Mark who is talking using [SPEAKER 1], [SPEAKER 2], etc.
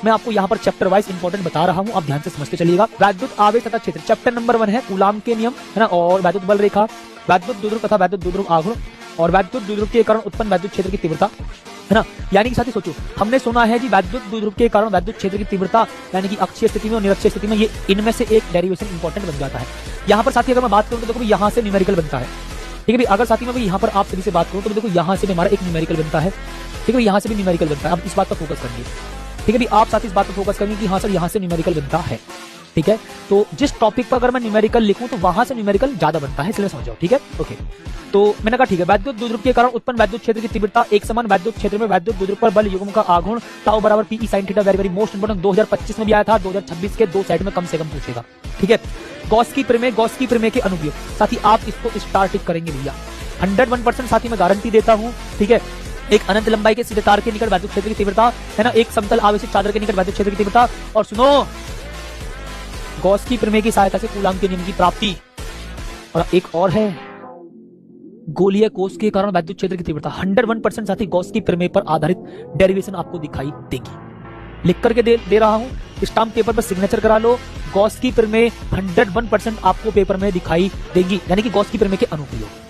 [SPEAKER 1] मैं आपको यहाँ पर चैप्टर वाइज इंपॉर्टेंट बता रहा हूँ, आप ध्यान से समझते चलिएगा। वैद्युत आवेश तथा क्षेत्र, चैप्टर नंबर 1 है कूलाम के नियम, है ना, और वैद्युत बल रेखा, वैद्युत द्विध्रुव तथा वैद्युत द्विध्रुव आघूर्ण, और वैद्युत द्विध्रुव के कारण उत्पन्न वैद्युत क्षेत्र की तीव्रता, है ना। यानी कि साथी सोचो, हमने सुना है जी वैद्युत द्विध्रुव के कारण वैद्युत क्षेत्र की तीव्रता, यानी कि अक्षीय स्थिति में और निरक्षीय स्थिति में, ये इनमें से एक डेरिवेशन इंपॉर्टेंट बन जाता है। यहाँ पर साथी अगर मैं बात करूँ तो देखो यहाँ से न्यूमेरिकल बनता है, ठीक है भाई। अगर साथी मैं यहाँ पर आप सभी से बात करूँ तो देखो यहाँ से भी हमारा एक न्यूमेरिकल बनता है, ठीक है, यहाँ से भी न्यूमेरिकल बनता है। अब इस बात पर फोकस करेंगे, ठीक है भाई, आप साथ इस बात पर फोकस करेंगे कि हाँ सर यहाँ से न्यूमेरिकल बनता है, ठीक है। तो जिस टॉपिक पर अगर मैं न्यूमेरिकल लिखूं तो वहां से न्यूमेरिकल ज्यादा बनता है, इसलिए समझ जाओ, ठीक है, ओके। तो मैंने कहा ठीक है, वैद्युत द्विध्रुव के कारण उत्पन्न वैद्युत क्षेत्र की तीव्रता, एक समान वैद्युत क्षेत्र में वैद्युत द्विध्रुव पर बल युग्म का आघूर्ण टाउ बराबर P sine theta, very very most important, 2025 में भी आया था, 2026 के 2 साइड में कम से कम पूछेगा, ठीक है। गॉस की प्रमेय के अनुप्रयोग, साथी आप इसको स्टार्ट करेंगे भैया 101% साथी मैं गारंटी देता हूं, ठीक है। एक अनंत लंबाई के सीधे तार के निकट वैद्युत क्षेत्र की तीव्रता, है ना, एक समतल आवेशित चादर के निकट वैद्युत क्षेत्र की तीव्रता, और सुनो गॉस की प्रमेय की सहायता से कूलाम के नियम की प्राप्ति, और एक और है गोलीय कोष के कारण वैद्युत क्षेत्र की तीव्रता। 101% साथी गॉस की प्रमेय पर आधारित डेरिवेशन आपको दिखाई देगी, लिख करके दे रहा हूं, स्टाम्प पेपर पर सिग्नेचर करा लो। गॉस की प्रमेय 101% आपको पेपर में दिखाई देगी, यानी कि गॉस की प्रमेय के अनुप्रयोग।